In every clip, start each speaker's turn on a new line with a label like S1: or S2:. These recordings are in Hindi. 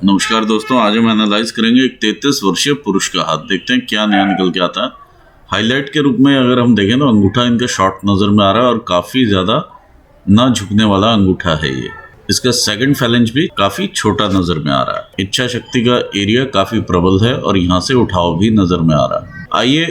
S1: नमस्कार दोस्तों, आज हम एनालाइज करेंगे एक 33 वर्षीय पुरुष का हाथ। देखते हैं क्या नया निकल के आता है। हाईलाइट के रूप में अगर हम देखें तो अंगूठा इनका शॉर्ट नज़र में आ रहा है और काफ़ी ज़्यादा ना झुकने वाला अंगूठा है ये। इसका सेकंड फैलेंज भी काफ़ी छोटा नज़र में आ रहा है। इच्छा शक्ति का एरिया काफ़ी प्रबल है और यहाँ से उठाव भी नज़र में आ रहा है। आइए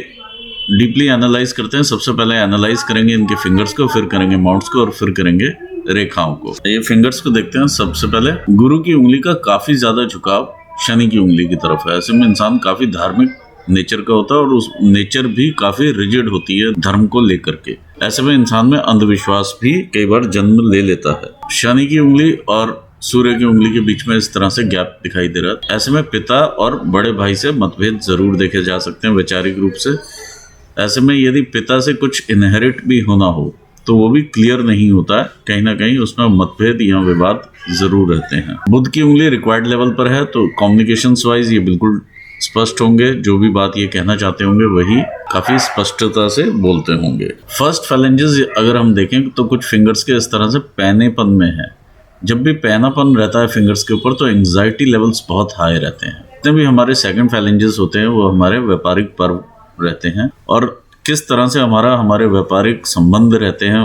S1: डीपली एनालाइज करते हैं। सबसे पहले एनालाइज करेंगे इनके फिंगर्स को, फिर करेंगे माउंट्स को और फिर करेंगे रेखाओं को। ये फिंगर्स को देखते हैं। सबसे पहले गुरु की उंगली का काफी ज्यादा झुकाव शनि की उंगली की तरफ है। ऐसे में इंसान काफी धार्मिक नेचर का होता है और उस नेचर भी काफी रिजिड होती है धर्म को लेकर के। ऐसे में इंसान में अंधविश्वास भी कई बार जन्म ले लेता है। शनि की उंगली और सूर्य की उंगली के बीच में इस तरह से गैप दिखाई दे रहा है। ऐसे में पिता और बड़े भाई से मतभेद जरूर देखे जा सकते हैं वैचारिक रूप से। ऐसे में यदि पिता से कुछ इनहेरिट भी होना हो तो वो भी क्लियर नहीं होता है, कहीं ना कहीं उसमें मतभेद या विवाद जरूर रहते हैं। बुध की उंगली रिक्वायर्ड लेवल पर है तो कम्युनिकेशन वाइज ये बिल्कुल स्पष्ट होंगे। जो भी बात ये कहना चाहते होंगे वही काफी स्पष्टता से बोलते होंगे। फर्स्ट फैलेंजेस अगर हम देखें तो कुछ फिंगर्स के इस तरह से पैनेपन में है। जब भी पैनापन रहता है फिंगर्स के ऊपर तो एंग्जाइटी लेवल्स बहुत हाई रहते हैं। जितने भी हमारे सेकंड फैलेंजेस होते हैं वो हमारे व्यापारिक पर्व रहते हैं और किस तरह से हमारे व्यापारिक संबंध रहते हैं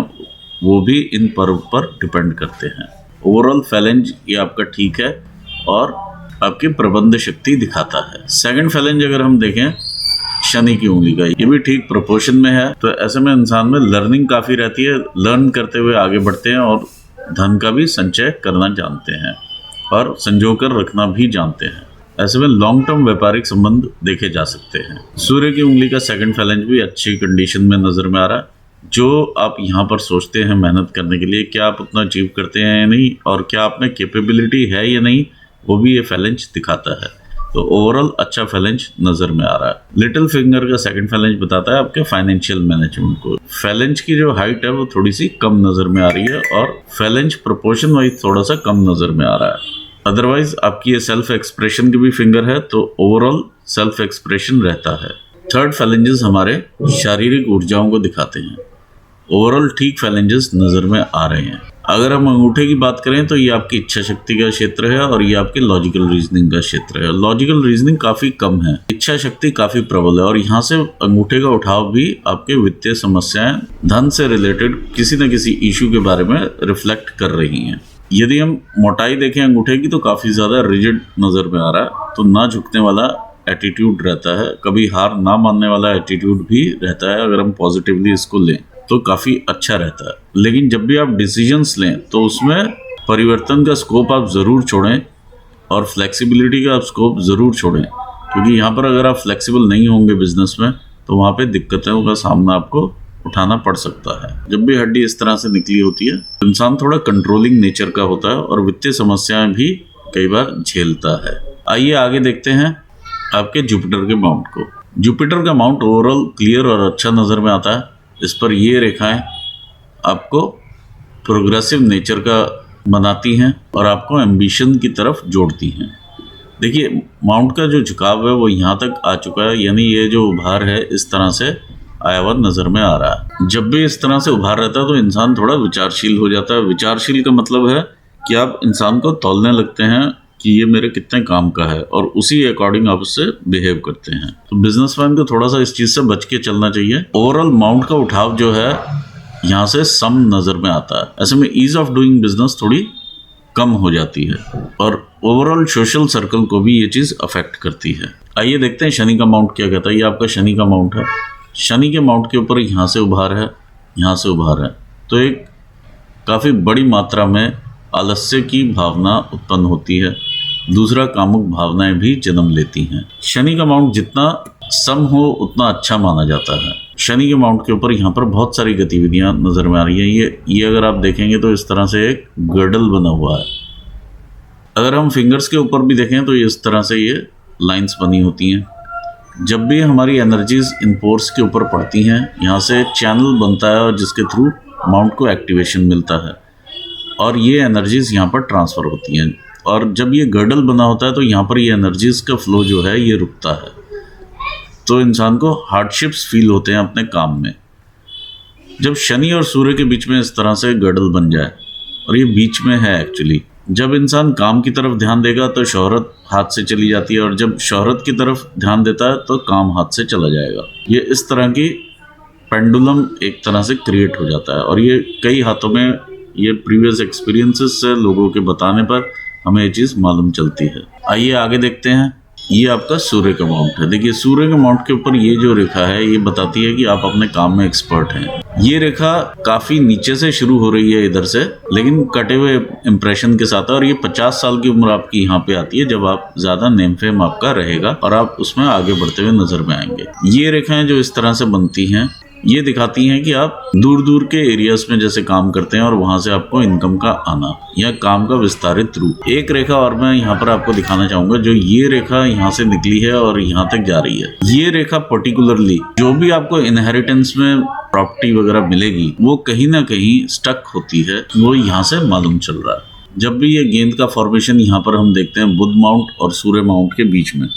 S1: वो भी इन पर्व पर डिपेंड करते हैं। ओवरऑल फैलेंज ये आपका ठीक है और आपकी प्रबंध शक्ति दिखाता है। सेकंड फैलेंज अगर हम देखें शनि की उंगली का, ये भी ठीक प्रोपोर्शन में है। तो ऐसे में इंसान में लर्निंग काफ़ी रहती है, लर्न करते हुए आगे बढ़ते हैं और धन का भी संचय करना जानते हैं और संजो कर रखना भी जानते हैं। ऐसे में लॉन्ग टर्म व्यापारिक संबंध देखे जा सकते हैं। सूर्य की उंगली का सेकंड फैलेंज भी अच्छी कंडीशन में नजर में आ रहा है। जो आप यहाँ पर सोचते हैं मेहनत करने के लिए, क्या आप उतना अचीव करते हैं या नहीं और क्या आप में कैपेबिलिटी है या नहीं, वो भी ये फैलेंज दिखाता है। तो ओवरऑल अच्छा फैलेंज नजर में आ रहा है। लिटिल फिंगर का सेकंड फैलेंज बताता है आपके फाइनेंशियल मैनेजमेंट को। फैलेंज की जो हाइट है वो थोड़ी सी कम नजर में आ रही है और फैलेंज प्रोपोर्शन वाइज थोड़ा सा कम नजर में आ रहा है। अदरवाइज आपकी ये सेल्फ एक्सप्रेशन की भी फिंगर है तो ओवरऑल सेल्फ एक्सप्रेशन रहता है। थर्ड फैलेंजेस हमारे शारीरिक ऊर्जाओं को दिखाते हैं। ओवरऑल ठीक फैलेंजेस नजर में आ रहे हैं। अगर हम अंगूठे की बात करें तो ये आपकी इच्छा शक्ति का क्षेत्र है और ये आपके लॉजिकल रीजनिंग का क्षेत्र है। लॉजिकल रीजनिंग काफी कम है, इच्छा शक्ति काफी प्रबल है और यहाँ से अंगूठे का उठाव भी आपके वित्तीय समस्याएं, धन से रिलेटेड किसी न किसी इशू के बारे में रिफ्लेक्ट कर रही हैं। यदि हम मोटाई देखें अंगूठे की तो काफ़ी ज़्यादा रिजिड नज़र में आ रहा है। तो ना झुकने वाला एटीट्यूड रहता है, कभी हार ना मानने वाला एटीट्यूड भी रहता है। अगर हम पॉजिटिवली इसको लें तो काफ़ी अच्छा रहता है। लेकिन जब भी आप डिसीजंस लें तो उसमें परिवर्तन का स्कोप आप ज़रूर छोड़ें और फ्लेक्सिबिलिटी का आप स्कोप ज़रूर छोड़ें, क्योंकि यहाँ पर अगर आप फ्लेक्सिबल नहीं होंगे बिजनेस में तो वहाँ पर दिक्कतों का सामना आपको उठाना पड़ सकता है। जब भी हड्डी इस तरह से निकली होती है इंसान थोड़ा कंट्रोलिंग नेचर का होता है और वित्तीय समस्याएं भी कई बार झेलता है। आइए आगे देखते हैं आपके जुपिटर के माउंट को। जुपिटर का माउंट ओवरऑल क्लियर और अच्छा नज़र में आता है। इस पर ये रेखाएं आपको प्रोग्रेसिव नेचर का बनाती हैं और आपको एम्बिशन की तरफ जोड़ती हैं। देखिए माउंट का जो झुकाव है वो यहाँ तक आ चुका है, यानी ये जो उभार है इस तरह से आया हुआ नजर में आ रहा है। जब भी इस तरह से उभार रहता है तो इंसान थोड़ा विचारशील हो जाता है। विचारशील का मतलब है कि आप इंसान को तौलने लगते हैं कि ये मेरे कितने काम का है और उसी अकॉर्डिंग आप उससे बिहेव करते हैं। तो बिजनेसमैन को थोड़ा सा इस चीज से बच के चलना चाहिए। ओवरऑल माउंट का उठाव जो है यहाँ से सम नजर में आता है। ऐसे में ईज ऑफ डूइंग बिजनेस थोड़ी कम हो जाती है और ओवरऑल सोशल सर्कल को भी ये चीज अफेक्ट करती है। आइए देखते हैं शनि का माउंट क्या कहता है। ये आपका शनि का माउंट है। शनि के माउंट के ऊपर यहाँ से उभार है, यहाँ से उभार है, तो एक काफ़ी बड़ी मात्रा में आलस्य की भावना उत्पन्न होती है। दूसरा कामुक भावनाएं भी जन्म लेती हैं। शनि का माउंट जितना सम हो उतना अच्छा माना जाता है। शनि के माउंट के ऊपर यहाँ पर बहुत सारी गतिविधियाँ नज़र में आ रही हैं। ये अगर आप देखेंगे तो इस तरह से एक गर्डल बना हुआ है। अगर हम फिंगर्स के ऊपर भी देखें तो इस तरह से ये लाइन्स बनी होती हैं। जब भी हमारी एनर्जीज इन पोर्स के ऊपर पड़ती हैं यहाँ से चैनल बनता है और जिसके थ्रू माउंट को एक्टिवेशन मिलता है और ये एनर्जीज यहाँ पर ट्रांसफ़र होती हैं। और जब ये गर्डल बना होता है तो यहाँ पर ये एनर्जीज का फ्लो जो है ये रुकता है, तो इंसान को हार्डशिप्स फील होते हैं अपने काम में। जब शनि और सूर्य के बीच में इस तरह से गर्डल बन जाए और ये बीच में है एक्चुअली, जब इंसान काम की तरफ ध्यान देगा तो शोहरत हाथ से चली जाती है, और जब शोहरत की तरफ ध्यान देता है तो काम हाथ से चला जाएगा। ये इस तरह की पेंडुलम एक तरह से क्रिएट हो जाता है, और ये कई हाथों में ये प्रीवियस एक्सपीरियंसेस से लोगों के बताने पर हमें ये चीज़ मालूम चलती है। आइए आगे देखते हैं। ये आपका सूर्य का माउंट है। देखिए सूर्य के माउंट के ऊपर ये जो रेखा है ये बताती है कि आप अपने काम में एक्सपर्ट हैं। ये रेखा काफ़ी नीचे से शुरू हो रही है इधर से, लेकिन कटे हुए इंप्रेशन के साथ है, और ये 50 साल की उम्र आपकी यहाँ पे आती है जब आप ज़्यादा नेम फेम आपका रहेगा और आप उसमें आगे बढ़ते हुए नजर में आएंगे। ये रेखाएं जो इस तरह से बनती हैं ये दिखाती हैं कि आप दूर दूर के एरियाज में जैसे काम करते हैं और वहां से आपको इनकम का आना या काम का विस्तारित रूप। एक रेखा और मैं यहाँ पर आपको दिखाना चाहूंगा, जो ये रेखा यहाँ से निकली है और यहाँ तक जा रही है। ये रेखा पर्टिकुलरली जो भी आपको इनहेरिटेंस में प्रॉपर्टी वगैरह मिलेगी वो कहीं ना कहीं स्टक होती है, वो यहाँ से मालूम चल रहा है। जब भी ये गेंद का फॉर्मेशन यहाँ पर हम देखते हैं बुध माउंट और सूर्य माउंट के बीच में,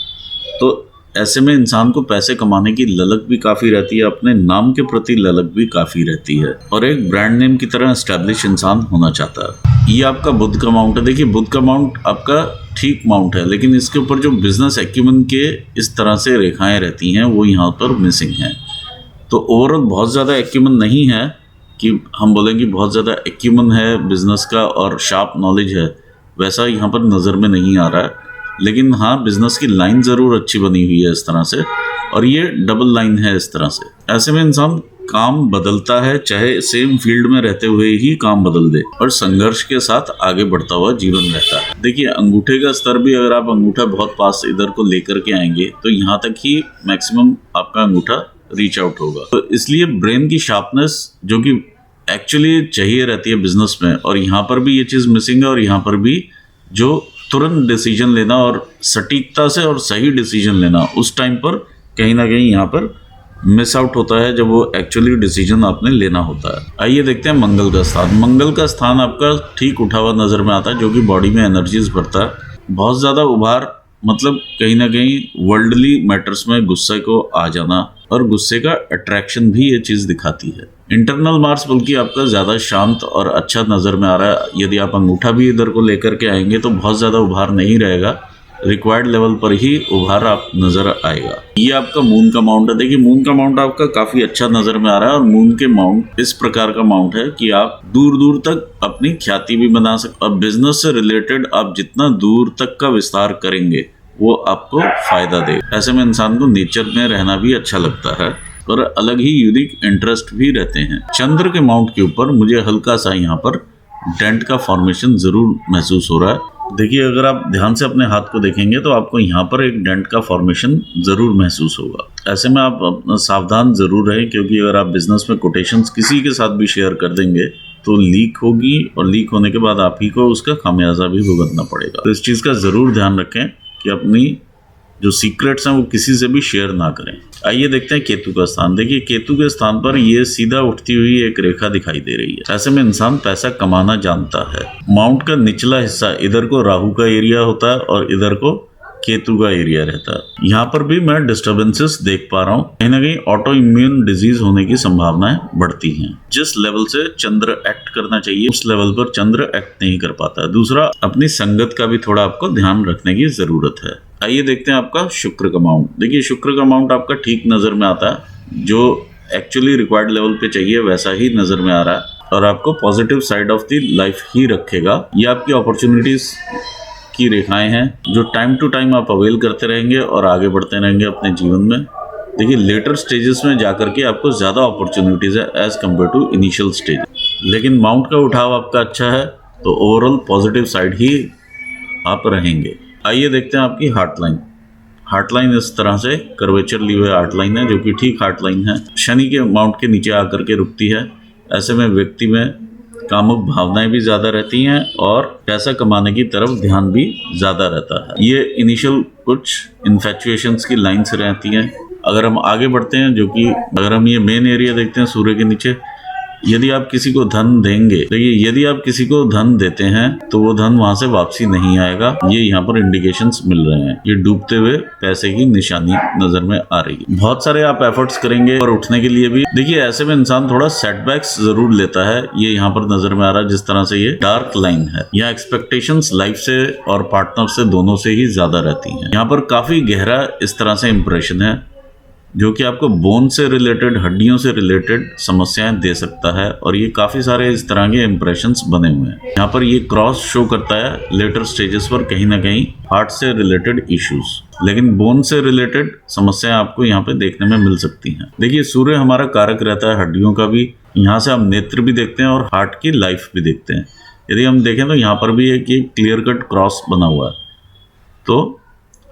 S1: तो ऐसे में इंसान को पैसे कमाने की ललक भी काफ़ी रहती है, अपने नाम के प्रति ललक भी काफ़ी रहती है, और एक ब्रांड नेम की तरह एस्टैब्लिश इंसान होना चाहता है। ये आपका बुध का माउंट है। देखिए बुध का माउंट आपका ठीक माउंट है, लेकिन इसके ऊपर जो बिजनेस एक्यूमेंट के इस तरह से रेखाएं रहती हैं वो यहाँ पर मिसिंग हैं। तो ओवरऑल बहुत ज़्यादा एक्यूमेंट नहीं है कि हम बोलेंगे बहुत ज़्यादा एक्यूमेंट है बिजनेस का और शार्प नॉलेज है, वैसा यहाँ पर नज़र में नहीं आ रहा है। लेकिन हाँ, बिजनेस की लाइन ज़रूर अच्छी बनी हुई है इस तरह से, और ये डबल लाइन है इस तरह से। ऐसे में इंसान काम बदलता है, चाहे सेम फील्ड में रहते हुए ही काम बदल दे, और संघर्ष के साथ आगे बढ़ता हुआ जीवन रहता है। देखिए अंगूठे का स्तर भी अगर आप अंगूठा बहुत पास इधर को लेकर के आएंगे तो यहाँ तक ही मैक्सिमम आपका अंगूठा रीच आउट होगा। तो इसलिए ब्रेन की शार्पनेस जो कि एक्चुअली चाहिए रहती है बिजनेस में, और यहाँ पर भी ये चीज़ मिसिंग है, और यहाँ पर भी जो तुरंत डिसीजन लेना और सटीकता से और सही डिसीजन लेना उस टाइम पर कहीं ना कहीं यहाँ पर मिस आउट होता है जब वो एक्चुअली डिसीजन आपने लेना होता है। आइए देखते हैं मंगल का स्थान। मंगल का स्थान आपका ठीक उठा हुआ नजर में आता है, जो कि बॉडी में एनर्जीज भरता है। बहुत ज़्यादा उभार, मतलब कहीं ना कहीं वर्ल्डली मैटर्स में गुस्से को आ जाना, और गुस्से का अट्रैक्शन भी ये चीज़ दिखाती है। इंटरनल मार्क्स बल्कि आपका ज़्यादा शांत और अच्छा नज़र में आ रहा है। यदि आप अंगूठा भी इधर को लेकर के आएंगे तो बहुत ज़्यादा उभार नहीं रहेगा, रिक्वायर्ड लेवल पर ही उभार आप नज़र आएगा। ये आपका मून का माउंट है। देखिए मून का माउंट आपका काफ़ी अच्छा नज़र में आ रहा है, और मून के माउंट इस प्रकार का माउंट है कि आप दूर दूर तक अपनी ख्याति भी बना सकते, और बिजनेस से रिलेटेड आप जितना दूर तक का विस्तार करेंगे वो आपको फायदा देगा। ऐसे में इंसान को नेचर में रहना भी अच्छा लगता है, और अलग ही यूनिक इंटरेस्ट भी रहते हैं। चंद्र के माउंट के ऊपर मुझे हल्का सा यहाँ पर डेंट का फॉर्मेशन जरूर महसूस हो रहा है। देखिए अगर आप ध्यान से अपने हाथ को देखेंगे तो आपको यहाँ पर एक डेंट का फॉर्मेशन जरूर महसूस होगा। ऐसे में आप सावधान जरूर रहें, क्योंकि अगर आप बिजनेस में कोटेशंस किसी के साथ भी शेयर कर देंगे तो लीक होगी, और लीक होने के बाद आप ही को उसका खामियाजा भी भुगतना पड़ेगा। तो इस चीज़ का ज़रूर ध्यान रखें कि अपनी जो सीक्रेट्स हैं वो किसी से भी शेयर ना करें। आइए देखते हैं केतु का स्थान। देखिए केतु के स्थान पर ये सीधा उठती हुई एक रेखा दिखाई दे रही है। ऐसे में इंसान पैसा कमाना जानता है। माउंट का निचला हिस्सा इधर को राहु का एरिया होता है और इधर को केतु का एरिया रहता है। यहाँ पर भी मैं डिस्टर्बेंसेस देख पा रहा हूँ। कहीं ना कहीं ऑटो इम्यून डिजीज होने की संभावनाएं बढ़ती हैं। जिस लेवल से चंद्र एक्ट करना चाहिए उस लेवल पर चंद्र एक्ट नहीं कर पाता। दूसरा, अपनी संगत का भी थोड़ा आपको ध्यान रखने की जरूरत है। आइए देखते हैं आपका शुक्र का माउंट। देखिए शुक्र का माउंट आपका ठीक नजर में आता है, जो एक्चुअली रिक्वायर्ड लेवल पे चाहिए वैसा ही नजर में आ रहा है, और आपको positive side of the life ही रखेगा। ये आपकी अपॉर्चुनिटीज की रेखाएं हैं जो टाइम टू टाइम आप अवेल करते रहेंगे और आगे बढ़ते रहेंगे अपने जीवन में। देखिए लेटर स्टेजेस में जाकर के आपको ज़्यादा अपॉर्चुनिटीज़ है as compare to initial stage, लेकिन माउंट का उठाव आपका अच्छा है तो ओवरऑल पॉजिटिव साइड ही आप रहेंगे। आइए देखते हैं आपकी हार्ट लाइन। हार्ट लाइन इस तरह से कर्वेचर ली हुई हार्ट लाइन है, जो कि ठीक हार्ट लाइन है। शनि के माउंट के नीचे आकर के रुकती है। ऐसे में व्यक्ति में कामुक भावनाएं भी ज़्यादा रहती हैं और पैसा कमाने की तरफ ध्यान भी ज़्यादा रहता है। ये इनिशियल कुछ इन्फैचुएशंस की लाइन्स रहती हैं। अगर हम आगे बढ़ते हैं, जो कि अगर हम ये मेन एरिया देखते हैं सूर्य के नीचे, यदि आप किसी को धन देंगे, देखिए यदि आप किसी को धन देते हैं तो वो धन वहां से वापसी नहीं आएगा, ये यहाँ पर इंडिकेशंस मिल रहे हैं। ये डूबते हुए पैसे की निशानी नजर में आ रही है। बहुत सारे आप एफर्ट्स करेंगे और उठने के लिए भी, देखिए ऐसे में इंसान थोड़ा सेटबैक्स जरूर लेता है, ये यहाँ पर नजर में आ रहा है। जिस तरह से ये डार्क लाइन है, यहाँ एक्सपेक्टेशंस लाइफ से और पार्टनर से दोनों से ही ज्यादा रहती हैं। यहाँ पर काफी गहरा इस तरह से इंप्रेशन है जो कि आपको बोन से रिलेटेड, हड्डियों से रिलेटेड समस्याएं दे सकता है, और ये काफी सारे इस तरह के इंप्रेशंस बने हुए हैं। यहाँ पर ये क्रॉस शो करता है लेटर स्टेजेस पर कहीं ना कहीं हार्ट से रिलेटेड इश्यूज, लेकिन बोन से रिलेटेड समस्याएं आपको यहाँ पे देखने में मिल सकती हैं। देखिए सूर्य हमारा कारक रहता है हड्डियों का भी, यहाँ से हम नेत्र भी देखते हैं और हार्ट की लाइफ भी देखते हैं। यदि हम देखें तो यहाँ पर भी एक क्लियर कट क्रॉस बना हुआ है, तो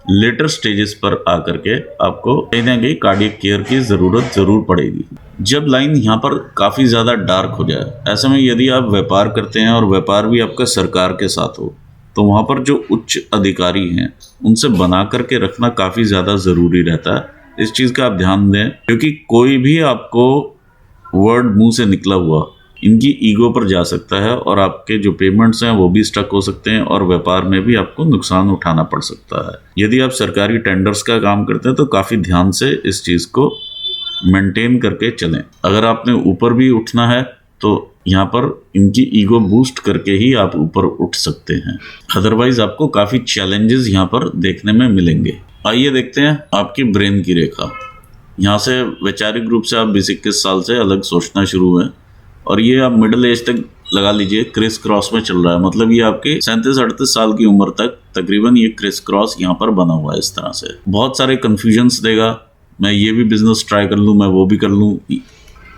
S1: लेटर स्टेजेस पर आकर के आपको कहीं ना कहीं कार्डियक केयर की जरूरत जरूर पड़ेगी। जब लाइन यहाँ पर काफी ज्यादा डार्क हो जाए, ऐसे में यदि आप व्यापार करते हैं और व्यापार भी आपका सरकार के साथ हो, तो वहां पर जो उच्च अधिकारी हैं उनसे बना करके रखना काफी ज्यादा जरूरी रहता है। इस चीज का आप ध्यान दें, क्योंकि कोई भी आपको वर्ड मुंह से निकला हुआ इनकी ईगो पर जा सकता है और आपके जो पेमेंट्स हैं वो भी स्टक हो सकते हैं और व्यापार में भी आपको नुकसान उठाना पड़ सकता है। यदि आप सरकारी टेंडर्स का काम करते हैं तो काफ़ी ध्यान से इस चीज़ को मेंटेन करके चलें। अगर आपने ऊपर भी उठना है तो यहाँ पर इनकी ईगो बूस्ट करके ही आप ऊपर उठ सकते हैं, अदरवाइज आपको काफ़ी चैलेंजेस यहाँ पर देखने में मिलेंगे। आइए देखते हैं आपकी ब्रेन की रेखा। यहाँ से वैचारिक रूप से आप 20-21 साल से अलग सोचना शुरू हुए और ये आप मिडिल एज तक लगा लीजिए क्रिस क्रॉस में चल रहा है। मतलब ये आपके 37-38 साल की उम्र तक तकरीबन ये क्रिस क्रॉस यहाँ पर बना हुआ है। इस तरह से बहुत सारे कंफ्यूजन्स देगा, मैं ये भी बिजनेस ट्राई कर लूँ, मैं वो भी कर लूँ,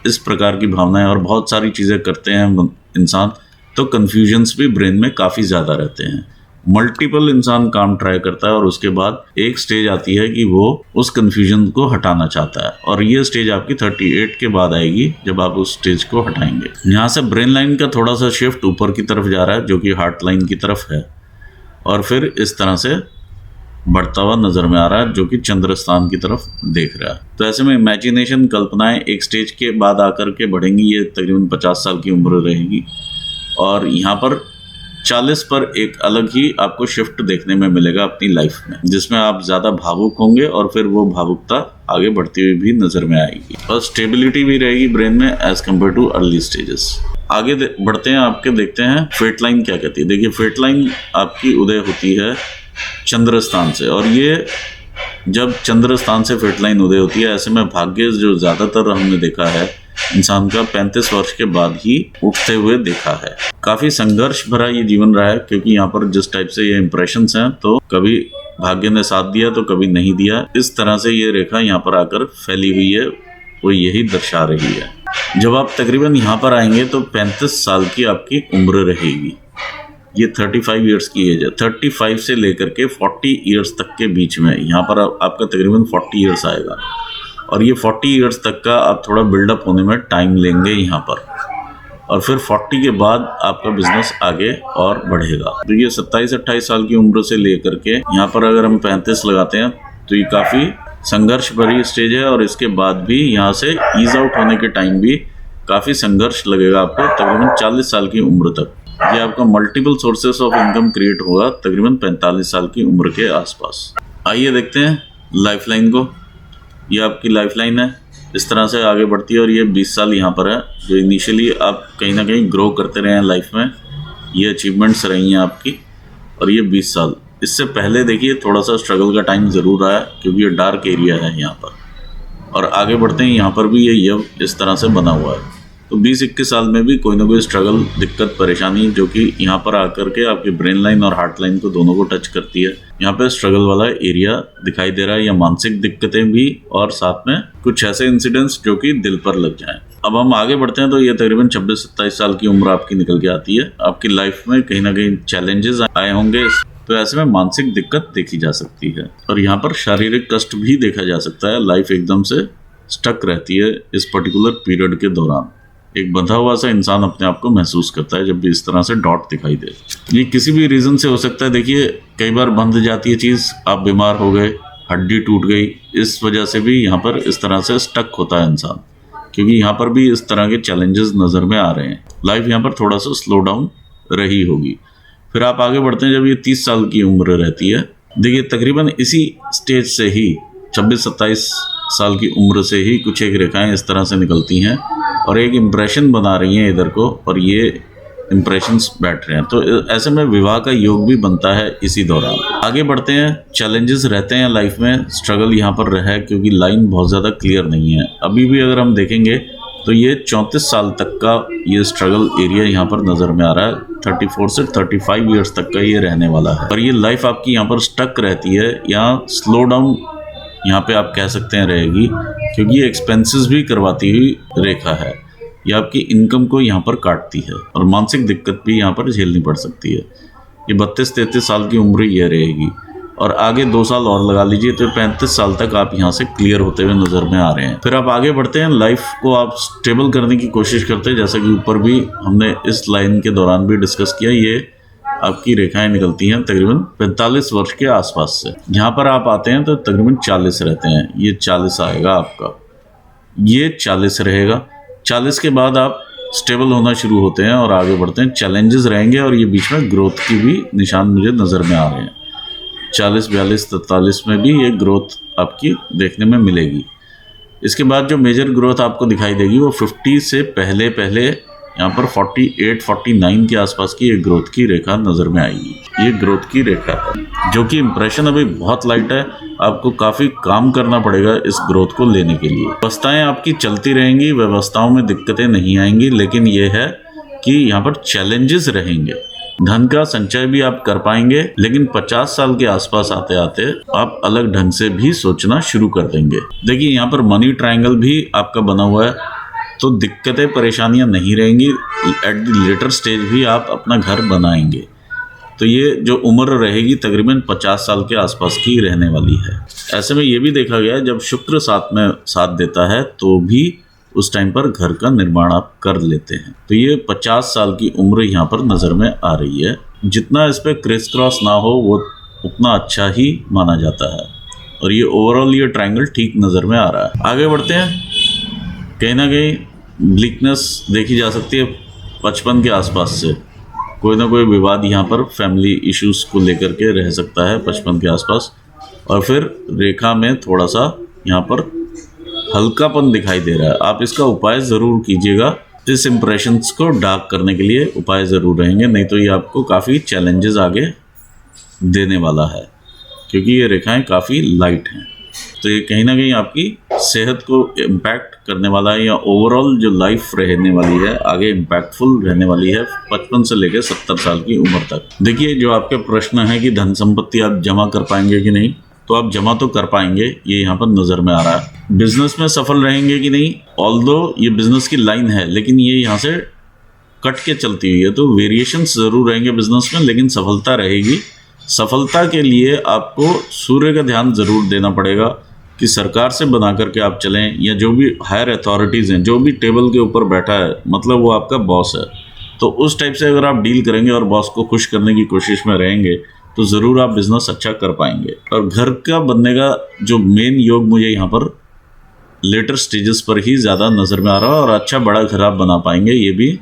S1: इस प्रकार की भावनाएं, और बहुत सारी चीज़ें करते हैं इंसान तो कंफ्यूजन्स भी ब्रेन में काफ़ी ज़्यादा रहते हैं। मल्टीपल इंसान काम ट्राई करता है और उसके बाद एक स्टेज आती है कि वो उस कंफ्यूजन को हटाना चाहता है, और ये स्टेज आपकी 38 के बाद आएगी जब आप उस स्टेज को हटाएंगे। यहाँ से ब्रेन लाइन का थोड़ा सा शिफ्ट ऊपर की तरफ जा रहा है जो कि हार्ट लाइन की तरफ है, और फिर इस तरह से बढ़ता हुआ नजर में आ रहा है जो कि चंद्र स्थान की तरफ देख रहा है। तो ऐसे में इमेजिनेशन, कल्पनाएं एक स्टेज के बाद आकर के बढ़ेंगी। ये तकरीबन 50 साल की उम्र रहेगी और यहाँ पर 40 पर एक अलग ही आपको शिफ्ट देखने में मिलेगा अपनी लाइफ में, जिसमें आप ज़्यादा भावुक होंगे और फिर वो भावुकता आगे बढ़ती हुई भी नज़र में आएगी, और स्टेबिलिटी भी रहेगी ब्रेन में as compare to early stages. आगे बढ़ते हैं, आपके देखते हैं फेट लाइन क्या कहती है। देखिए फेट लाइन आपकी उदय होती है चंद्र स्थान से, और ये जब चंद्र स्थान से फेट लाइन उदय होती है, ऐसे में भाग्य जो ज़्यादातर हमने देखा है इंसान का 35 वर्ष के बाद ही उठते हुए देखा है। काफी संघर्ष भरा ये जीवन रहा है, क्योंकि यहाँ पर जिस टाइप से ये इंप्रेशंस हैं, तो कभी भाग्य ने साथ दिया तो कभी नहीं दिया। इस तरह से ये रेखा यहाँ पर आकर फैली हुई है, वो यही दर्शा रही है। जब आप तकरीबन यहाँ पर आएंगे तो 35 साल की आपकी उम्र रहेगी। ये 35 ईयर्स की एज है। 35 से लेकर के 40 ईयर्स तक के बीच में यहाँ पर आपका तकरीबन 40 ईयर्स आएगा, और ये 40 ईयर्स तक का आप थोड़ा बिल्डअप होने में टाइम लेंगे यहाँ पर, और फिर 40 के बाद आपका बिजनेस आगे और बढ़ेगा। तो ये 27-28 साल की उम्र से लेकर के यहाँ पर अगर हम 35 लगाते हैं तो ये काफ़ी संघर्ष भरी स्टेज है, और इसके बाद भी यहाँ से ईज आउट होने के टाइम भी काफ़ी संघर्ष लगेगा आपको तकरीबन 40 साल की उम्र तक। ये आपका multiple sources of income create होगा तकरीबन 45 साल की उम्र के आसपास। आइए देखते हैं लाइफ लाइन को। ये आपकी लाइफ लाइन है, इस तरह से आगे बढ़ती है, और ये 20 साल यहाँ पर है जो इनिशियली आप कहीं ना कहीं ग्रो करते रहे हैं लाइफ में, ये अचीवमेंट्स रही हैं आपकी। और ये 20 साल, इससे पहले देखिए थोड़ा सा स्ट्रगल का टाइम ज़रूर आया, क्योंकि ये डार्क एरिया है यहाँ पर। और आगे बढ़ते हैं, यहाँ पर भी ये यव इस तरह से बना हुआ है। तो 20-21 साल में भी कोई ना कोई स्ट्रगल, दिक्कत, परेशानी जो कि यहाँ पर आकर के आपकी ब्रेन लाइन और हार्ट लाइन को दोनों को टच करती है, यहाँ पे स्ट्रगल वाला एरिया दिखाई दे रहा है, या मानसिक दिक्कतें भी, और साथ में कुछ ऐसे इंसिडेंट्स जो कि दिल पर लग जाएं। अब हम आगे बढ़ते हैं तो ये तकरीबन 26-27 साल की उम्र आपकी निकल के आती है। आपकी लाइफ में कहीं ना कहीं चैलेंजेस आए होंगे, तो ऐसे में मानसिक दिक्कत देखी जा सकती है, और यहाँ पर शारीरिक कष्ट भी देखा जा सकता है। लाइफ एकदम से स्टक रहती है इस पर्टिकुलर पीरियड के दौरान। एक बंधा हुआ सा इंसान अपने आप को महसूस करता है जब भी इस तरह से डॉट दिखाई दे। ये किसी भी रीज़न से हो सकता है। देखिए कई बार बंध जाती है चीज़, आप बीमार हो गए, हड्डी टूट गई, इस वजह से भी यहाँ पर इस तरह से स्टक होता है इंसान। क्योंकि यहाँ पर भी इस तरह के चैलेंजेस नज़र में आ रहे हैं। लाइफ यहाँ पर थोड़ा सा स्लो डाउन रही होगी। फिर आप आगे बढ़ते हैं जब ये 30 साल की उम्र रहती है। देखिए तकरीबन इसी स्टेज से ही 26-27 साल की उम्र से ही कुछ एक रेखाएं इस तरह से निकलती हैं और एक इम्प्रेशन बना रही हैं इधर को, और ये इम्प्रेशंस बैठ रहे हैं। तो ऐसे में विवाह का योग भी बनता है इसी दौरान। आगे बढ़ते हैं। चैलेंजेस रहते हैं लाइफ में, स्ट्रगल यहाँ पर रहा है क्योंकि लाइन बहुत ज़्यादा क्लियर नहीं है। अभी भी अगर हम देखेंगे तो ये 34 साल तक का ये स्ट्रगल एरिया यहाँ पर नज़र में आ रहा है। 34 से 35 ईयर्स तक का ये रहने वाला है। पर ये लाइफ आपकी यहाँ पर स्टक रहती है या स्लो डाउन यहाँ पे आप कह सकते हैं रहेगी, क्योंकि ये एक्सपेंसेस भी करवाती हुई रेखा है। ये आपकी इनकम को यहाँ पर काटती है और मानसिक दिक्कत भी यहाँ पर झेलनी पड़ सकती है। ये 32-33 साल की उम्र ये रहेगी और आगे 2 साल और लगा लीजिए तो 35 साल तक आप यहाँ से क्लियर होते हुए नज़र में आ रहे हैं। फिर आप आगे बढ़ते हैं, लाइफ को आप स्टेबल करने की कोशिश करते हैं, जैसा कि ऊपर भी हमने इस लाइन के दौरान भी डिस्कस किया। ये आपकी रेखाएं निकलती हैं तकरीबन 45 वर्ष के आसपास से। यहाँ पर आप आते हैं तो तकरीबन 40 रहते हैं। ये 40 आएगा आपका, ये 40 रहेगा। 40 के बाद आप स्टेबल होना शुरू होते हैं और आगे बढ़ते हैं। चैलेंजेस रहेंगे और ये बीच में ग्रोथ की भी निशान मुझे नज़र में आ रहे हैं। 40, 42, 43 में भी ये ग्रोथ आपकी देखने में मिलेगी। इसके बाद जो मेजर ग्रोथ आपको दिखाई देगी वो 50 से पहले यहाँ पर 48, 49 के आसपास की एक ग्रोथ की रेखा नज़र में आएगी। ये ग्रोथ की रेखा है जो कि इम्प्रेशन अभी बहुत लाइट है। आपको काफ़ी काम करना पड़ेगा इस ग्रोथ को लेने के लिए। व्यवस्थाएं आपकी चलती रहेंगी, व्यवस्थाओं में दिक्कतें नहीं आएंगी, लेकिन ये है कि यहाँ पर चैलेंजेस रहेंगे। धन का संचय भी आप कर पाएंगे, लेकिन 50 साल के आसपास आते आते आप अलग ढंग से भी सोचना शुरू कर देंगे। देखिए यहाँ पर मनी ट्रायंगल भी आपका बना हुआ है, तो दिक्कतें परेशानियां नहीं रहेंगी। एट द लेटर स्टेज भी आप अपना घर बनाएंगे। तो ये जो उम्र रहेगी तकरीबन 50 साल के आसपास की रहने वाली है। ऐसे में ये भी देखा गया है जब शुक्र साथ में साथ देता है तो भी उस टाइम पर घर का निर्माण आप कर लेते हैं। तो ये 50 साल की उम्र यहाँ पर नज़र में आ रही है। जितना इस पर क्रिस क्रॉस ना हो वो उतना अच्छा ही माना जाता है और ये ओवरऑल ये ट्रायंगल ठीक नज़र में आ रहा है। आगे बढ़ते हैं। कहीं ना कहीं ब्लिकनेस देखी जा सकती है 55 के आसपास से। कोई ना कोई विवाद यहाँ पर फैमिली इश्यूज को लेकर के रह सकता है 55 के आसपास। और फिर रेखा में थोड़ा सा यहाँ पर हल्कापन दिखाई दे रहा है। आप इसका उपाय ज़रूर कीजिएगा। इस इम्प्रेशंस को डार्क करने के लिए उपाय ज़रूर रहेंगे, नहीं तो ये आपको काफ़ी चैलेंजेस आगे देने वाला है क्योंकि ये रेखाएं काफ़ी लाइट हैं। तो ये कहीं ना कहीं आपकी सेहत को इम्पैक्ट करने वाला है या ओवरऑल जो लाइफ रहने वाली है आगे इम्पैक्टफुल रहने वाली है 55 से लेकर 70 साल की उम्र तक। देखिए जो आपके प्रश्न है कि धन संपत्ति आप जमा कर पाएंगे कि नहीं, तो आप जमा तो कर पाएंगे, ये यहाँ पर नज़र में आ रहा है। बिजनेस में सफल रहेंगे कि नहीं, ऑल्दो ये बिजनेस की लाइन है लेकिन ये यहाँ से कट के चलती हुई है, तो वेरिएशंस ज़रूर रहेंगे बिजनेस में, लेकिन सफलता रहेगी। सफलता के लिए आपको सूर्य का ध्यान ज़रूर देना पड़ेगा कि सरकार से बना करके आप चलें, या जो भी हायर अथॉरिटीज़ हैं, जो भी टेबल के ऊपर बैठा है, मतलब वो आपका बॉस है, तो उस टाइप से अगर आप डील करेंगे और बॉस को खुश करने की कोशिश में रहेंगे तो ज़रूर आप बिज़नेस अच्छा कर पाएंगे। और घर का बनने का जो मेन योग मुझे यहाँ पर लेटर स्टेजेस पर ही ज़्यादा नज़र में आ रहा है, और अच्छा बड़ा घर आप बना पाएंगे ये भी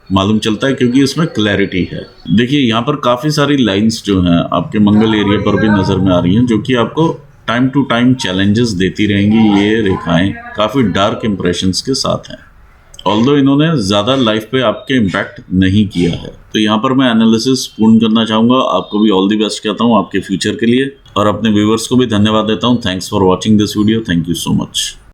S1: मालूम चलता है क्योंकि इसमें क्लैरिटी है। देखिए यहाँ पर काफ़ी सारी लाइंस जो हैं आपके मंगल एरिया पर भी नज़र में आ रही हैं, जो कि आपको टाइम टू टाइम चैलेंजेस देती रहेंगी। ये रेखाएं काफ़ी डार्क इंप्रेशंस के साथ हैं, ऑल्दो इन्होंने ज़्यादा लाइफ पे आपके इम्पैक्ट नहीं किया है। तो यहाँ पर मैं एनालिसिस पूर्ण करना चाहूँगा। आपको भी ऑल दी बेस्ट कहता हूँ आपके फ्यूचर के लिए, और अपने व्यूवर्स को भी धन्यवाद देता हूँ। Thanks for watching this video. Thank you so much.